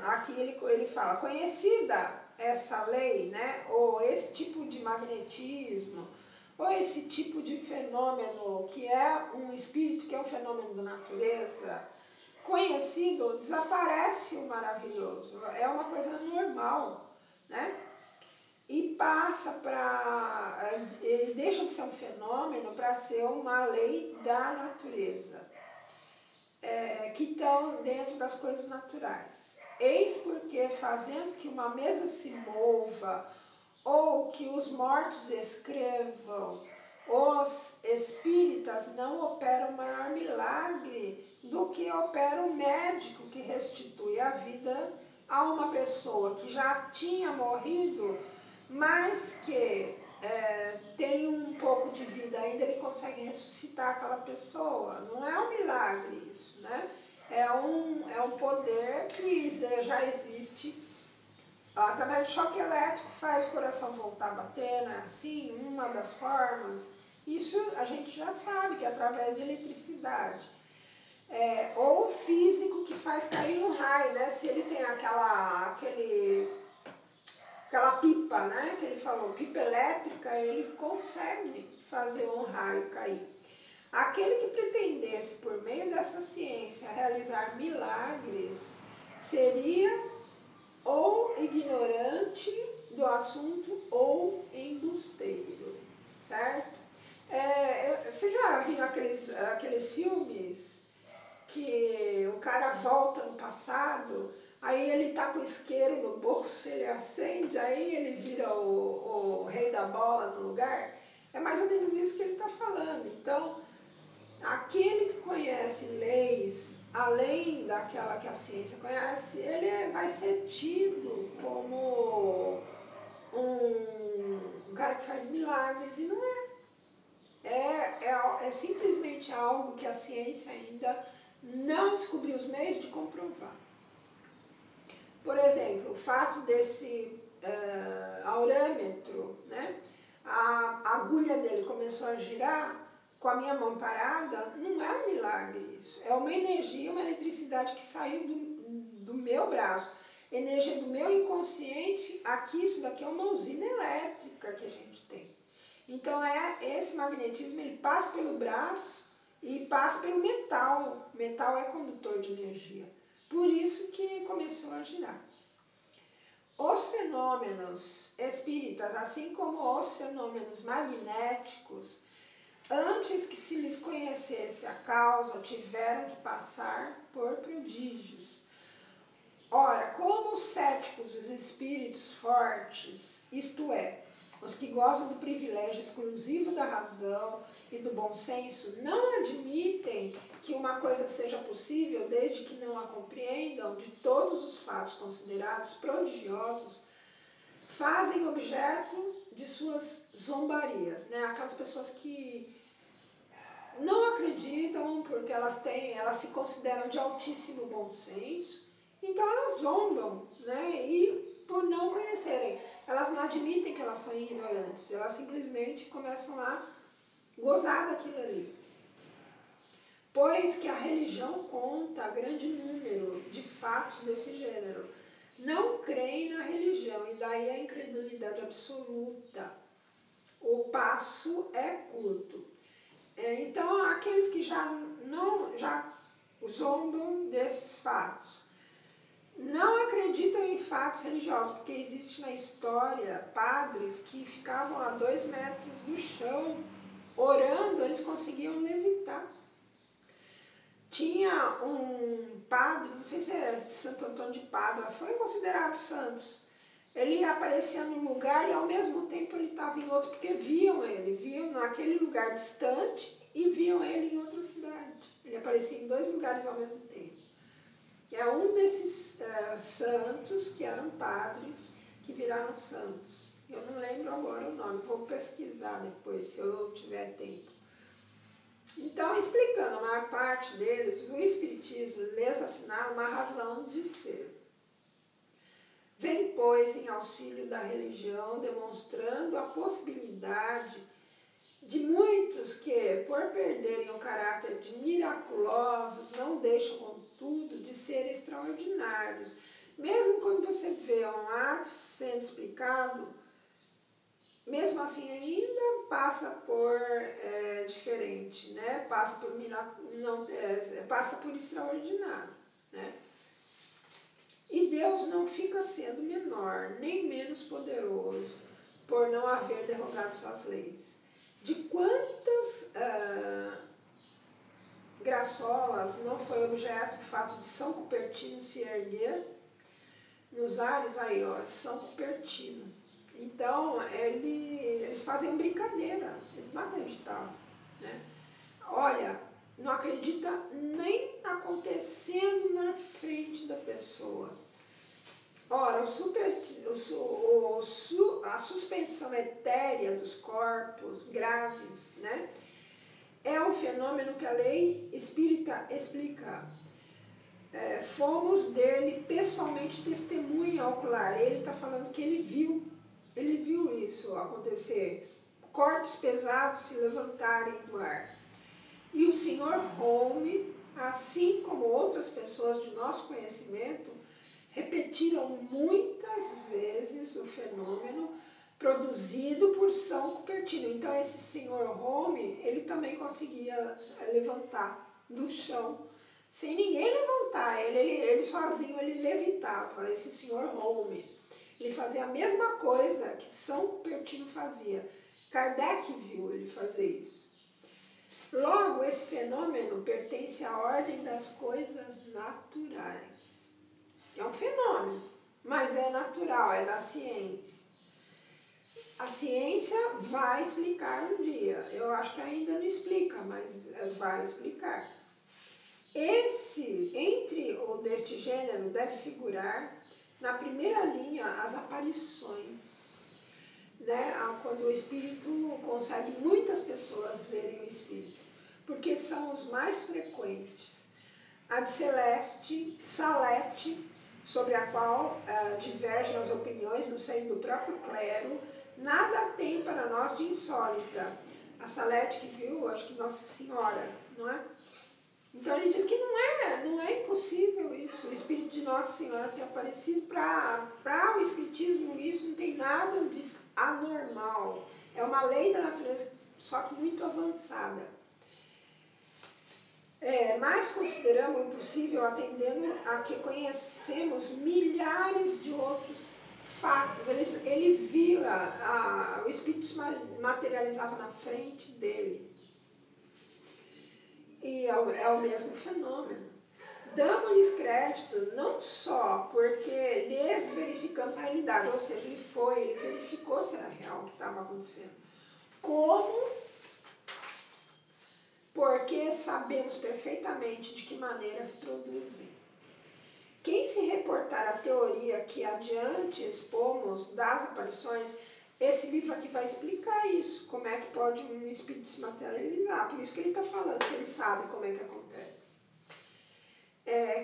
aqui ele fala, conhecida essa lei, né, ou esse tipo de magnetismo, ou esse tipo de fenômeno que é um espírito, que é um fenômeno da natureza, conhecido, desaparece o maravilhoso, é uma coisa normal, né? E passa para, ele deixa de ser um fenômeno para ser uma lei da natureza, que estão dentro das coisas naturais. Eis porque, fazendo que uma mesa se mova, ou que os mortos escrevam, os espíritas não operam maior milagre do que opera o médico que restitui a vida a uma pessoa que já tinha morrido, mas que tem um pouco de vida ainda, ele consegue ressuscitar aquela pessoa. Não é um milagre isso, né? É um poder que já existe. Através do choque elétrico faz o coração voltar a bater, né? Assim, uma das formas. Isso a gente já sabe que é através de eletricidade. Ou físico que faz cair um raio, né? Se ele tem aquela pipa, né? Que ele falou, pipa elétrica, ele consegue fazer um raio cair. Aquele que pretendesse, por meio dessa ciência, realizar milagres, seria ou ignorante do assunto ou embusteiro, certo? Você já viu aqueles filmes que o cara volta no passado, aí ele tá com o isqueiro no bolso, ele acende, aí ele vira o rei da bola no lugar? É mais ou menos isso que ele está falando. Então, aquele que conhece leis, além daquela que a ciência conhece, ele vai ser tido como um cara que faz milagres, e não é. É simplesmente algo que a ciência ainda não descobriu os meios de comprovar. Por exemplo, o fato desse aurâmetro, né? A agulha dele começou a girar com a minha mão parada, não é um milagre isso. É uma energia, uma eletricidade que saiu do meu braço. Energia do meu inconsciente, aqui, isso daqui é uma usina elétrica que a gente tem. Então, esse magnetismo, ele passa pelo braço e passa pelo metal. Metal é condutor de energia. Por isso que começou a girar. Os fenômenos espíritas, assim como os fenômenos magnéticos, antes que se lhes conhecesse a causa, tiveram que passar por prodígios. Ora, como os céticos, os espíritos fortes, isto é, os que gozam do privilégio exclusivo da razão e do bom senso, não admitem que uma coisa seja possível desde que não a compreendam, de todos os fatos considerados prodigiosos, fazem objeto de suas zombarias, né? Aquelas pessoas que não acreditam porque elas se consideram de altíssimo bom senso, então elas zombam, né? E por não conhecerem, elas não admitem que elas são ignorantes, elas simplesmente começam a gozar daquilo ali. Pois que a religião conta grande número de fatos desse gênero, não creem na religião, e daí a incredulidade absoluta. O passo é curto. Então, aqueles que já zombam desses fatos, não acreditam em fatos religiosos, porque existe na história padres que ficavam a 2 metros do chão, orando, eles conseguiam levitar. Tinha um padre, não sei se é de Santo Antônio de Pádua, foi considerado santos. Ele aparecia num lugar e ao mesmo tempo ele estava em outro, porque viam naquele lugar distante e viam ele em outra cidade. Ele aparecia em 2 lugares ao mesmo tempo. É um desses santos que eram padres que viraram santos. Eu não lembro agora o nome, vou pesquisar depois, se eu tiver tempo. Então, explicando a maior parte deles, o Espiritismo lhes assinala uma razão de ser. Vem, pois, em auxílio da religião, demonstrando a possibilidade de muitos que, por perderem o caráter de miraculosos, não deixam, contudo, de ser extraordinários. Mesmo quando você vê um ato sendo explicado, mesmo assim ainda passa por diferente, né? Passa por extraordinário, né? E Deus não fica sendo menor, nem menos poderoso, por não haver derrogado suas leis. De quantas graçolas não foi objeto o fato de São Cupertino se erguer nos ares, aí ó, São Cupertino. Então, eles fazem brincadeira, eles não acreditavam, né? Olha, não acredita nem acontecendo na frente da pessoa. Ora, a suspensão etérea dos corpos graves, né, é um fenômeno que a lei espírita explica. Fomos dele pessoalmente testemunha ocular. Ele está falando que ele viu isso acontecer. Corpos pesados se levantarem do ar. E o Sr. Home, assim como outras pessoas de nosso conhecimento, repetiram muitas vezes o fenômeno produzido por São Cupertino. Então esse Sr. Home, ele também conseguia levantar do chão, sem ninguém levantar, ele sozinho, ele levitava, esse Sr. Home. Ele fazia a mesma coisa que São Cupertino fazia. Kardec viu ele fazer isso. Logo, esse fenômeno pertence à ordem das coisas naturais. É um fenômeno, mas é natural, é da ciência. A ciência vai explicar um dia. Eu acho que ainda não explica, mas vai explicar. Entre o deste gênero, deve figurar na primeira linha as aparições, né? Quando o espírito consegue muitas pessoas verem o espírito, porque são os mais frequentes. A de Salete, sobre a qual divergem as opiniões no seio do próprio clero, nada tem para nós de insólita. A Salete que viu, acho que Nossa Senhora, não é? Então ele diz que não é impossível isso, o Espírito de Nossa Senhora ter aparecido. Para o Espiritismo isso não tem nada de anormal, é uma lei da natureza, só que muito avançada. Mas consideramos impossível atendendo a que conhecemos milhares de outros fatos. Ele via, o Espírito se materializava na frente dele. E é o mesmo fenômeno. Damos-lhes crédito não só porque lhes verificamos a realidade, ou seja, ele verificou se era real o que estava acontecendo, como porque sabemos perfeitamente de que maneira se produzem. Quem se reportar à teoria que adiante expomos das aparições, esse livro aqui vai explicar isso, como é que pode um espírito se materializar. Por isso que ele está falando, que ele sabe como é que acontece.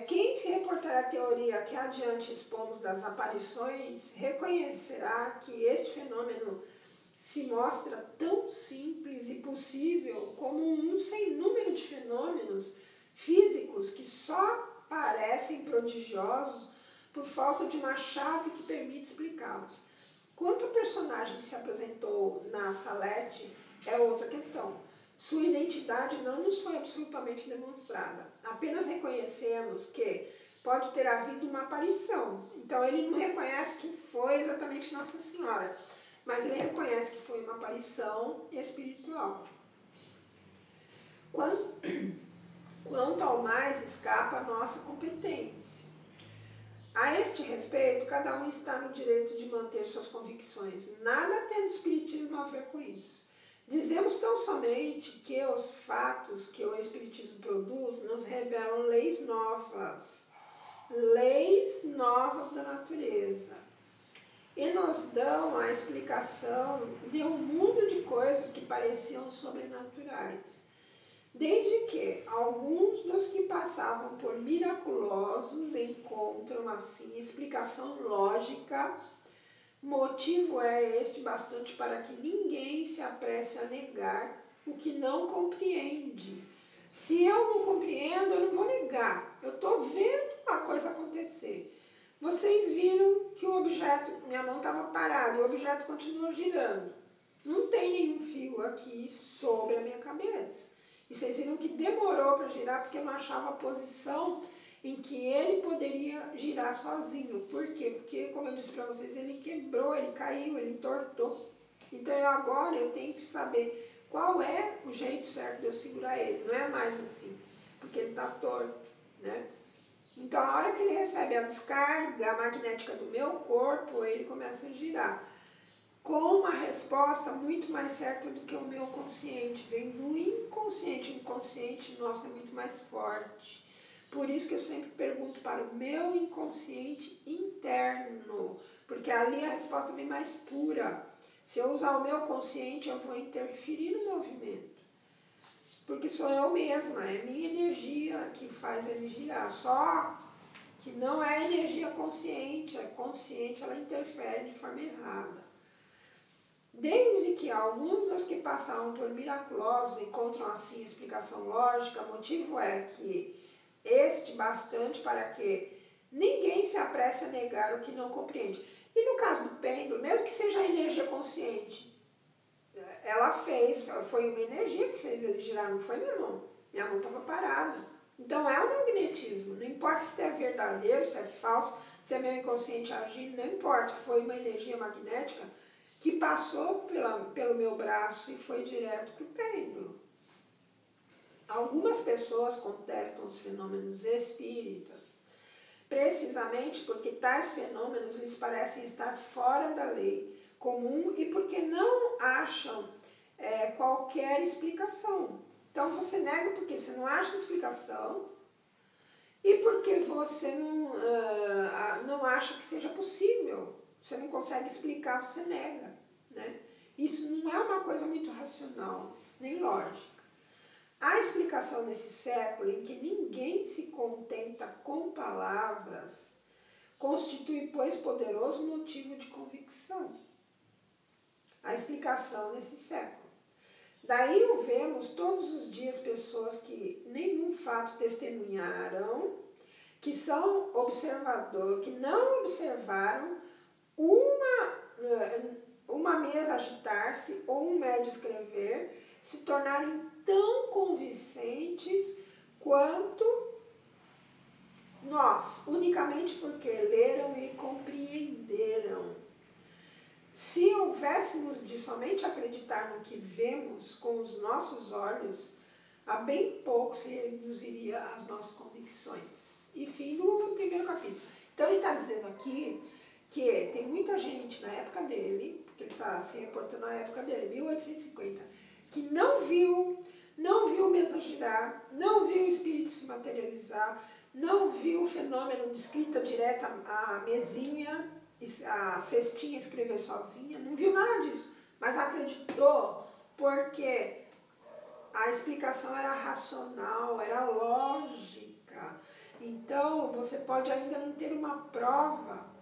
Quem se reportar à teoria que adiante expomos das aparições, reconhecerá que este fenômeno se mostra tão simples e possível como um sem número de fenômenos físicos que só parecem prodigiosos por falta de uma chave que permite explicá-los. Quanto ao personagem que se apresentou na Salete, é outra questão. Sua identidade não nos foi absolutamente demonstrada. Apenas reconhecemos que pode ter havido uma aparição. Então ele não reconhece que foi exatamente Nossa Senhora, mas ele reconhece que foi uma aparição espiritual. Quanto ao mais, escapa a nossa competência. A este respeito, cada um está no direito de manter suas convicções, nada tendo o espiritismo a ver com isso. Dizemos tão somente que os fatos que o Espiritismo produz nos revelam leis novas da natureza, e nos dão a explicação de um mundo de coisas que pareciam sobrenaturais. Desde que alguns dos que passavam por miraculosos encontram assim explicação lógica, motivo é este bastante para que ninguém se apresse a negar o que não compreende. Se eu não compreendo, eu não vou negar. Eu estou vendo a coisa acontecer. Vocês viram que o objeto, minha mão estava parada, o objeto continuou girando. Não tem nenhum fio aqui sobre a minha cabeça. E vocês viram que demorou para girar porque eu não achava a posição em que ele poderia girar sozinho. Por quê? Porque, como eu disse para vocês, ele quebrou, ele caiu, ele entortou. Então agora eu tenho que saber qual é o jeito certo de eu segurar ele. Não é mais assim, porque ele está torto, né? Então a hora que ele recebe a descarga magnética do meu corpo, ele começa a girar. Com uma resposta muito mais certa do que o meu consciente. Vem do inconsciente. O inconsciente nosso é muito mais forte. Por isso que eu sempre pergunto para o meu inconsciente interno. Porque ali a resposta vem mais pura. Se eu usar o meu consciente, eu vou interferir no movimento. Porque sou eu mesma, é minha energia que faz ele girar. Só que não é energia consciente. A consciente, ela interfere de forma errada. Desde que alguns dos que passaram por miraculosos encontram assim explicação lógica, o motivo é que este bastante para que ninguém se apresse a negar o que não compreende. E no caso do pêndulo, mesmo que seja a energia consciente, ela foi uma energia que fez ele girar, não foi minha mão. Minha mão estava parada. Então é o magnetismo, não importa se é verdadeiro, se é falso, se é meu inconsciente agindo, não importa, foi uma energia magnética que passou pelo meu braço e foi direto para o pêndulo. Algumas pessoas contestam os fenômenos espíritas, precisamente porque tais fenômenos lhes parecem estar fora da lei comum e porque não acham qualquer explicação. Então você nega porque você não acha explicação e porque você não acha que seja possível. Você não consegue explicar, você nega, né? Isso não é uma coisa muito racional, nem lógica. A explicação nesse século em que ninguém se contenta com palavras constitui, pois, poderoso motivo de convicção. A explicação nesse século. Daí vemos todos os dias pessoas que nenhum fato testemunharam, que são observadores, que não observaram uma mesa agitar-se ou um médio escrever, se tornarem tão convincentes quanto nós, unicamente porque leram e compreenderam. Se houvéssemos de somente acreditar no que vemos com os nossos olhos, a bem pouco se reduziria as nossas convicções. E fim do primeiro capítulo. Então ele está dizendo aqui que tem muita gente na época dele, porque ele está se reportando na época dele, 1850, que não viu mesa girar, não viu o espírito se materializar, não viu o fenômeno de escrita direta, a mesinha, a cestinha escrever sozinha, não viu nada disso, mas acreditou porque a explicação era racional, era lógica. Então você pode ainda não ter uma prova.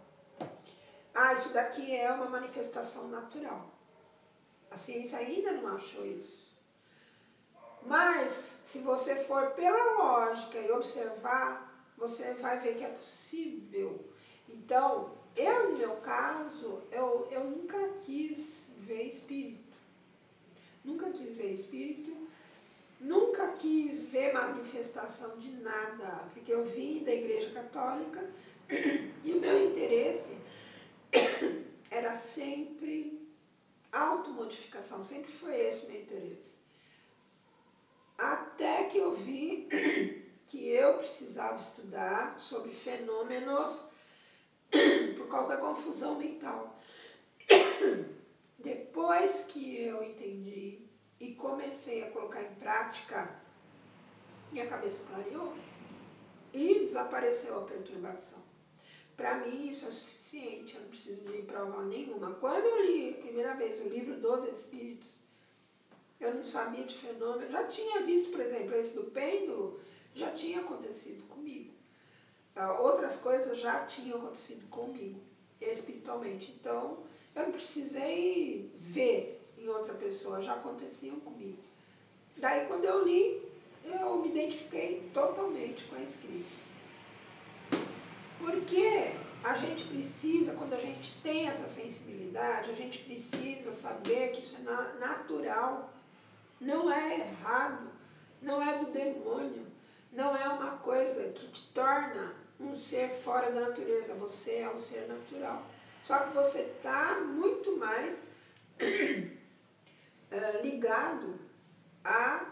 Isso daqui é uma manifestação natural. A ciência ainda não achou isso. Mas, se você for pela lógica e observar, você vai ver que é possível. Então, no meu caso, eu nunca quis ver espírito. Nunca quis ver espírito. Nunca quis ver manifestação de nada. Porque eu vim da Igreja Católica e o meu interesse era sempre automodificação, sempre foi esse o meu interesse. Até que eu vi que eu precisava estudar sobre fenômenos por causa da confusão mental. Depois que eu entendi prática, minha cabeça clareou e desapareceu a perturbação. Para mim isso é suficiente, eu não preciso de prova nenhuma. Quando eu li a primeira vez o livro dos Espíritos, eu não sabia de fenômeno, já tinha visto, por exemplo, esse do pêndulo, já tinha acontecido comigo. Outras coisas já tinham acontecido comigo, espiritualmente. Então, eu não precisei ver em outra pessoa, já aconteciam comigo. Daí, quando eu li, eu me identifiquei totalmente com a escrita. Porque a gente precisa, quando a gente tem essa sensibilidade, a gente precisa saber que isso é natural, não é errado, não é do demônio, não é uma coisa que te torna um ser fora da natureza, você é um ser natural. Só que você está muito mais ligado a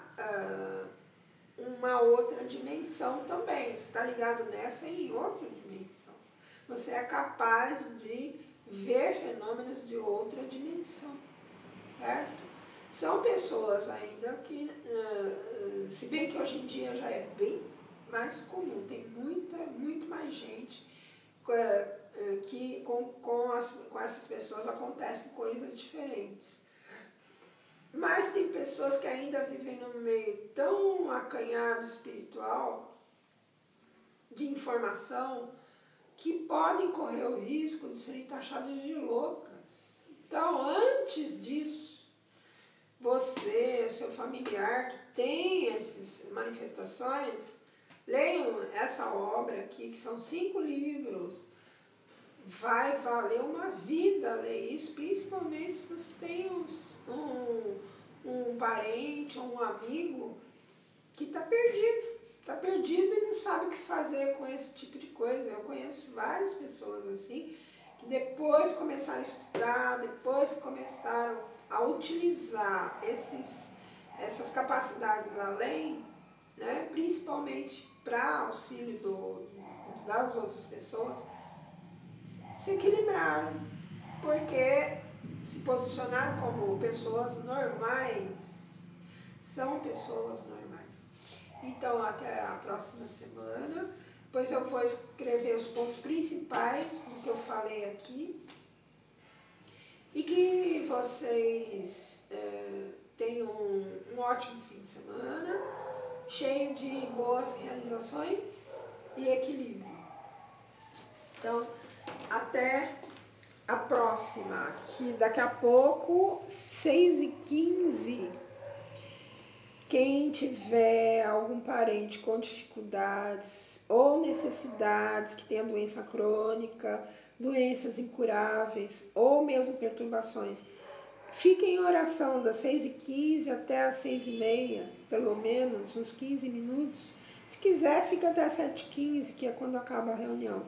uma outra dimensão também. Você está ligado nessa e em outra dimensão. Você é capaz de ver fenômenos de outra dimensão, certo? São pessoas ainda que, se bem que hoje em dia já é bem mais comum, tem muito mais gente que com essas pessoas acontecem coisas diferentes. Mas tem pessoas que ainda vivem num meio tão acanhado espiritual, de informação, que podem correr o risco de serem taxadas de loucas. Então, antes disso, você, seu familiar que tem essas manifestações, leiam essa obra aqui, que são 5 livros. Vai valer uma vida ler isso, principalmente se você tem um parente ou um amigo que está perdido e não sabe o que fazer com esse tipo de coisa. Eu conheço várias pessoas assim, que depois começaram a estudar, depois começaram a utilizar essas capacidades além, né, principalmente para auxílio das outras pessoas, se equilibraram, porque se posicionaram como pessoas normais, são pessoas normais. Então, até a próxima semana, depois eu vou escrever os pontos principais do que eu falei aqui, e que vocês tenham um ótimo fim de semana, cheio de boas realizações e equilíbrio. Então, até a próxima, que daqui a pouco, 6h15, quem tiver algum parente com dificuldades ou necessidades, que tenha doença crônica, doenças incuráveis ou mesmo perturbações, fiquem em oração das 6h15 até as 6h30, pelo menos, uns 15 minutos. Se quiser, fica até as 7h15, que é quando acaba a reunião,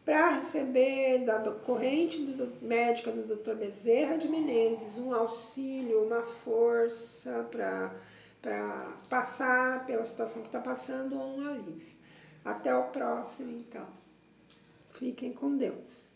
para receber da corrente médica do Dr. Bezerra de Menezes um auxílio, uma força para passar pela situação que está passando ou um alívio. Até o próximo, então. Fiquem com Deus.